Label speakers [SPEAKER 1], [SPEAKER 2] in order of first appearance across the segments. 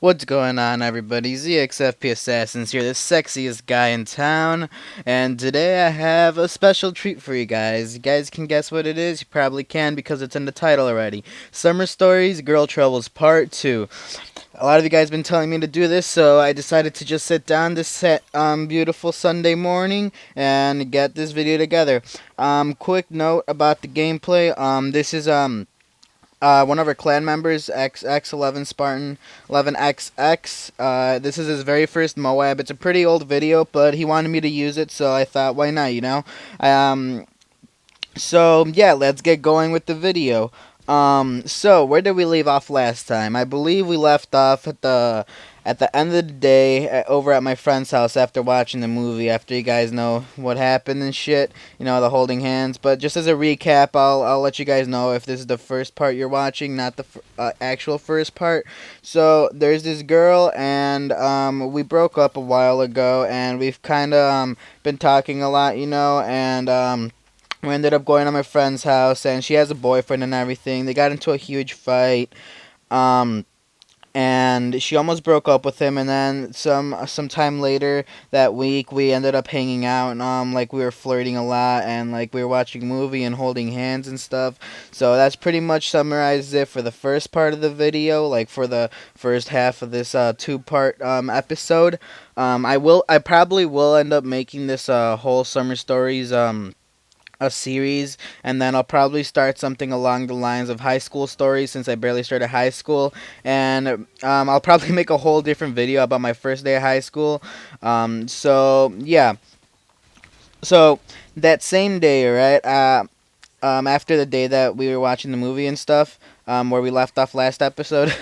[SPEAKER 1] What's going on, everybody? ZXFP Assassins here, the sexiest guy in town, and today I have a special treat for you guys. You guys can guess what it is? You probably can because it's in the title already. Summer Stories, Girl Troubles Part 2. A lot of you guys been telling me to do this, so I decided to just sit down this beautiful Sunday morning and get this video together. Quick note about the gameplay. This is one of our clan members, X11 Spartan 11XX. This is his very first Moab. It's a pretty old video, but he wanted me to use it, so I thought, why not, you know? So yeah, let's get going with the video. So where did we leave off last time? I believe we left off at the end of the day over at my friend's house after watching the movie. After you guys know what happened and shit, you know, the holding hands. But just as a recap, I'll let you guys know if this is the first part you're watching, not the actual first part. So there's this girl, and we broke up a while ago, and we've kind of been talking a lot, you know, and we ended up going to my friend's house, and she has a boyfriend and everything. They got into a huge fight, um, and she almost broke up with him. And then some time later that week, we ended up hanging out, and like we were flirting a lot, and like we were watching a movie and holding hands and stuff. So that's pretty much summarizes it for the first part of the video, like for the first half of this two-part episode. I probably will end up making this whole summer stories a series, and then I'll probably start something along the lines of high school stories since I barely started high school, and I'll probably make a whole different video about my first day of high school. So yeah, so that same day, right? After the day that we were watching the movie and stuff, where we left off last episode,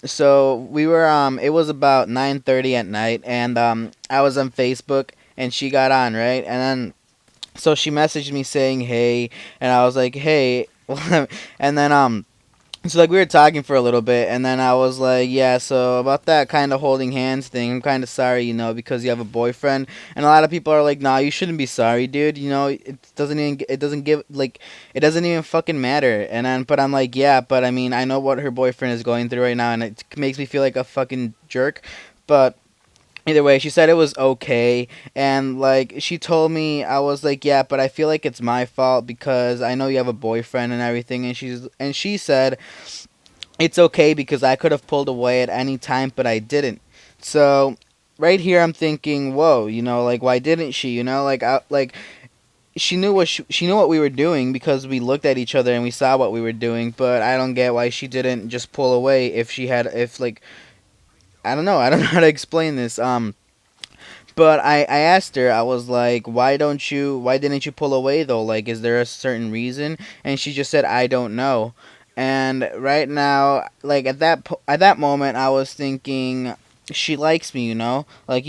[SPEAKER 1] so we were it was about 9:30 at night, and I was on Facebook, and she got on, right, and then so she messaged me saying hey, and I was like hey, and then so like we were talking for a little bit, and then I was like, yeah, so about that kind of holding hands thing, I'm kind of sorry, you know, because you have a boyfriend. And a lot of people are like, nah, you shouldn't be sorry, dude, you know, it doesn't give, like, it doesn't even fucking matter. And then but I'm like, yeah, but I mean, I know what her boyfriend is going through right now, and it makes me feel like a fucking jerk. But either way, she said it was okay, and like she told me, I was like, yeah, but I feel like it's my fault because I know you have a boyfriend and everything, and she said it's okay because I could have pulled away at any time, but I didn't. So right here, I'm thinking, whoa, you know, like why didn't she? You know, like she knew what she knew what we were doing because we looked at each other and we saw what we were doing, but I don't get why she didn't just pull away if she had if like I don't know how to explain this. But I asked her, I was like, why didn't you pull away though? Like, is there a certain reason? And she just said, I don't know. And right now, like at that moment, I was thinking, she likes me, you know? Like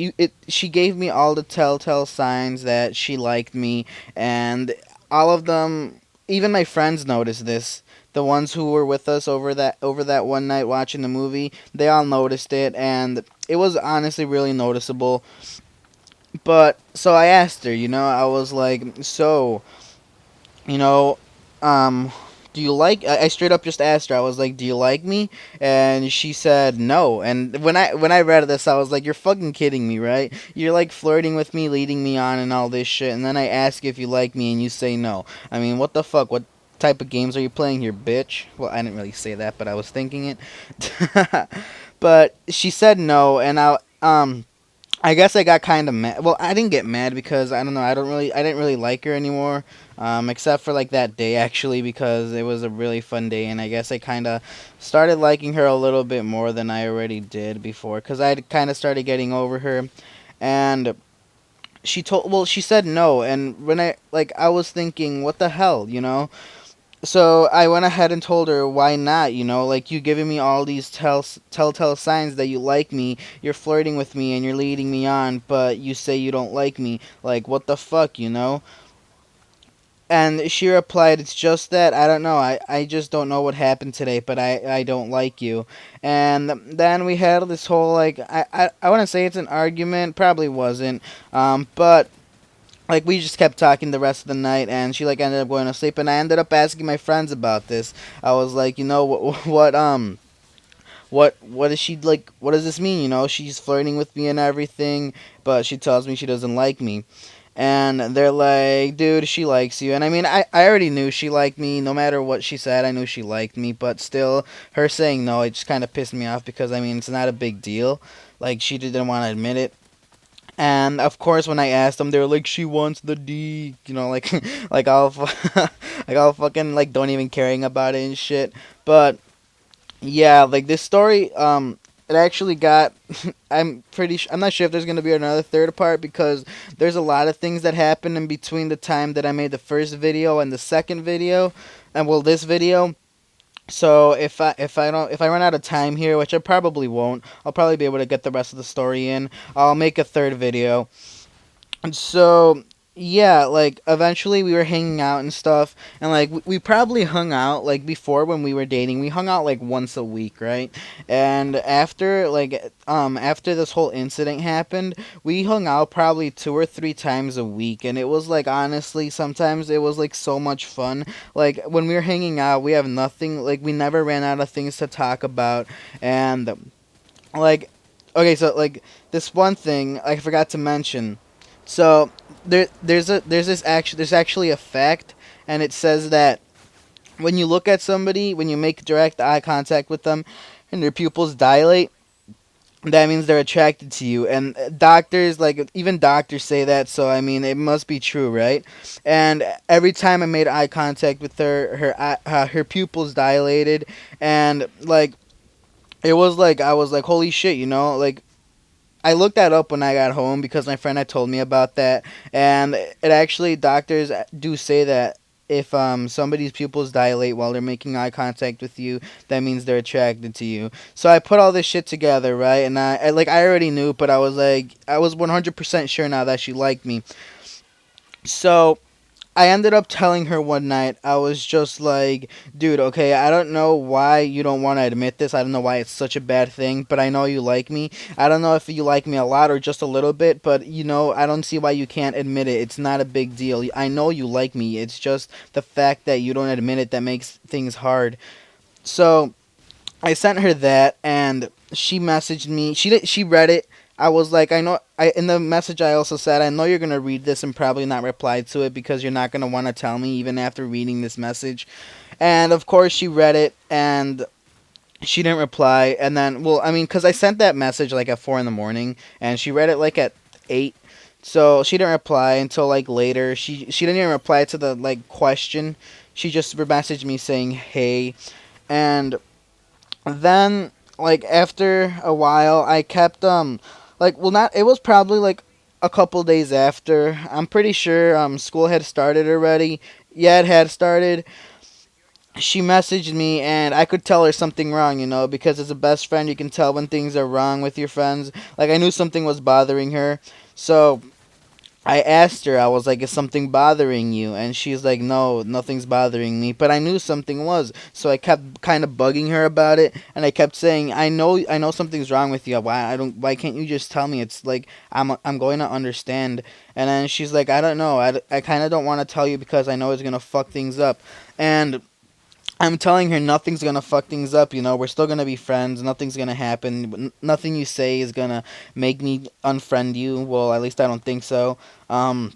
[SPEAKER 1] she gave me all the telltale signs that she liked me, and all of them, even my friends noticed this. The ones who were with us over that one night watching the movie, they all noticed it, and it was honestly really noticeable. But so I asked her, you know, I was like, so, you know, do you like? I straight up just asked her. I was like, do you like me? And she said no. And when I read this, I was like, you're fucking kidding me, right? You're like flirting with me, leading me on, and all this shit. And then I ask if you like me, and you say no. I mean, what the fuck? What type of games are you playing here, bitch? Well, I didn't really say that, but I was thinking it. But she said no, and I guess I got kind of mad. Well, I didn't get mad because I don't know. I didn't really like her anymore, except for like that day actually because it was a really fun day, and I guess I kind of started liking her a little bit more than I already did before because I kind of started getting over her, and she said no, and when I was thinking, what the hell, you know? So I went ahead and told her, why not, you know, like you giving me all these telltale signs that you like me, you're flirting with me and you're leading me on, but you say you don't like me, like what the fuck, you know? And she replied, it's just that, I don't know, I just don't know what happened today, but I don't like you. And then we had this whole, like, I want to say it's an argument, probably wasn't, but like we just kept talking the rest of the night, and she like ended up going to sleep, and I ended up asking my friends about this. I was like, you know what what is she like? What does this mean? She's flirting with me and everything, but she tells me she doesn't like me. And they're like, dude, she likes you. And I mean, I already knew she liked me. No matter what she said, I knew she liked me. But still, her saying no, it just kind of pissed me off because, I mean, it's not a big deal. Like, she didn't want to admit it. And of course, when I asked them, they were like, "She wants the D," like, like like all fucking like don't even caring about it and shit. But yeah, like this story, it actually got. I'm not sure if there's gonna be another third part because there's a lot of things that happened in between the time that I made the first video and the second video, and well, this video. So if I run out of time here, which I probably won't, I'll probably be able to get the rest of the story in. I'll make a third video. And so, yeah, like eventually we were hanging out and stuff, and like we probably hung out like before when we were dating. We hung out like once a week, right? And after this whole incident happened, we hung out probably 2 or 3 times a week, and it was like honestly sometimes it was like so much fun. Like when we were hanging out, we have nothing like we never ran out of things to talk about, and like okay, so like this one thing I forgot to mention. So there's actually a fact, and it says that when you look at somebody, when you make direct eye contact with them, and their pupils dilate, that means they're attracted to you. And doctors, like even doctors say that, so I mean it must be true, right? And every time I made eye contact with her, her pupils dilated, and like it was like I was like, holy shit, like I looked that up when I got home because my friend had told me about that, and it actually doctors do say that if somebody's pupils dilate while they're making eye contact with you, that means they're attracted to you. So I put all this shit together, right? And I already knew, but I was like I was 100% sure now that she liked me. So I ended up telling her one night, I was just like, dude, okay, I don't know why you don't want to admit this. I don't know why it's such a bad thing, but I know you like me. I don't know if you like me a lot or just a little bit, but I don't see why you can't admit it. It's not a big deal. I know you like me. It's just the fact that you don't admit it that makes things hard. So I sent her that, and she messaged me. She read it. I was like, I know. I in the message I also said, I know you're gonna read this and probably not reply to it because you're not gonna want to tell me even after reading this message. And of course, she read it and she didn't reply. And then, well, I mean, because I sent that message like at 4 in the morning, and she read it like at 8. So she didn't reply until like later. She didn't even reply to the like question. She just messaged me saying hey, and then like after a while I kept like well not it was probably like a couple days after. I'm pretty sure school had started already. Yeah, it had started. She messaged me and I could tell her something wrong, because as a best friend you can tell when things are wrong with your friends. Like I knew something was bothering her. So I asked her, I was like, is something bothering you? And she's like, no, nothing's bothering me. But I knew something was. So I kept kind of bugging her about it. And I kept saying, I know something's wrong with you. Why can't you just tell me? It's like, I'm going to understand. And then she's like, I don't know. I kind of don't want to tell you because I know it's going to fuck things up. And I'm telling her nothing's gonna fuck things up. We're still gonna be friends. Nothing's gonna happen. Nothing you say is gonna make me unfriend you. Well, at least I don't think so. Um,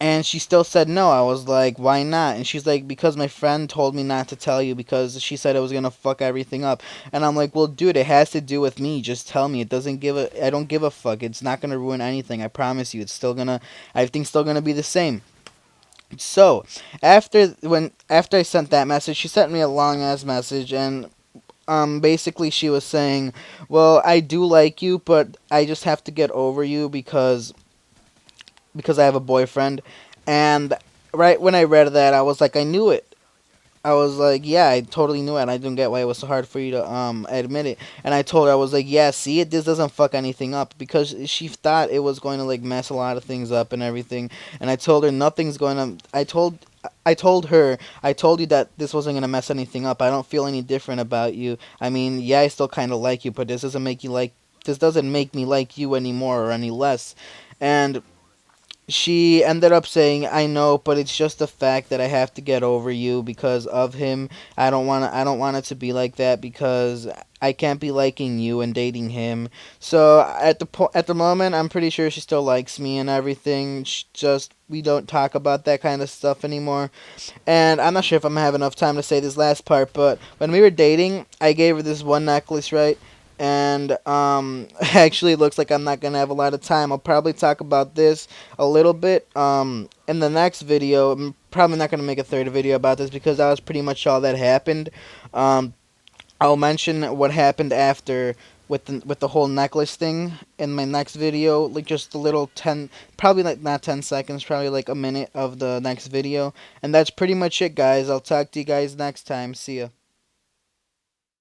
[SPEAKER 1] and she still said no. I was like, why not? And she's like, because my friend told me not to tell you because she said it was gonna fuck everything up. And I'm like, well, dude, it has to do with me. Just tell me. It doesn't give a. I don't give a fuck. It's not gonna ruin anything. I promise you. It's still gonna. Everything's still gonna be the same. So after I sent that message, she sent me a long ass message, and basically she was saying, well, I do like you, but I just have to get over you because I have a boyfriend. And right when I read that, I was like, I knew it. I was like, yeah, I totally knew it, and I didn't get why it was so hard for you to admit it. And I told her, I was like, yeah, see, this doesn't fuck anything up because she thought it was going to like mess a lot of things up and everything. And I told her nothing's going to. I told her, I told you that this wasn't gonna mess anything up. I don't feel any different about you. I mean, yeah, I still kind of like you, but this doesn't make me like you anymore or any less. And she ended up saying, "I know, but it's just the fact that I have to get over you because of him. I don't want it to be like that because I can't be liking you and dating him." So at the moment, I'm pretty sure she still likes me and everything. Just we don't talk about that kind of stuff anymore. And I'm not sure if I'm gonna have enough time to say this last part, but when we were dating, I gave her this one necklace, right? And actually, it looks like I'm not gonna have a lot of time. I'll probably talk about this a little bit in the next video. I'm probably not gonna make a third video about this because that was pretty much all that happened. Um, I'll mention what happened after with the whole necklace thing in my next video, like just a little 10, probably like not 10 seconds, probably like a minute of the next video. And that's pretty much it, guys. I'll talk to you guys next time. See ya.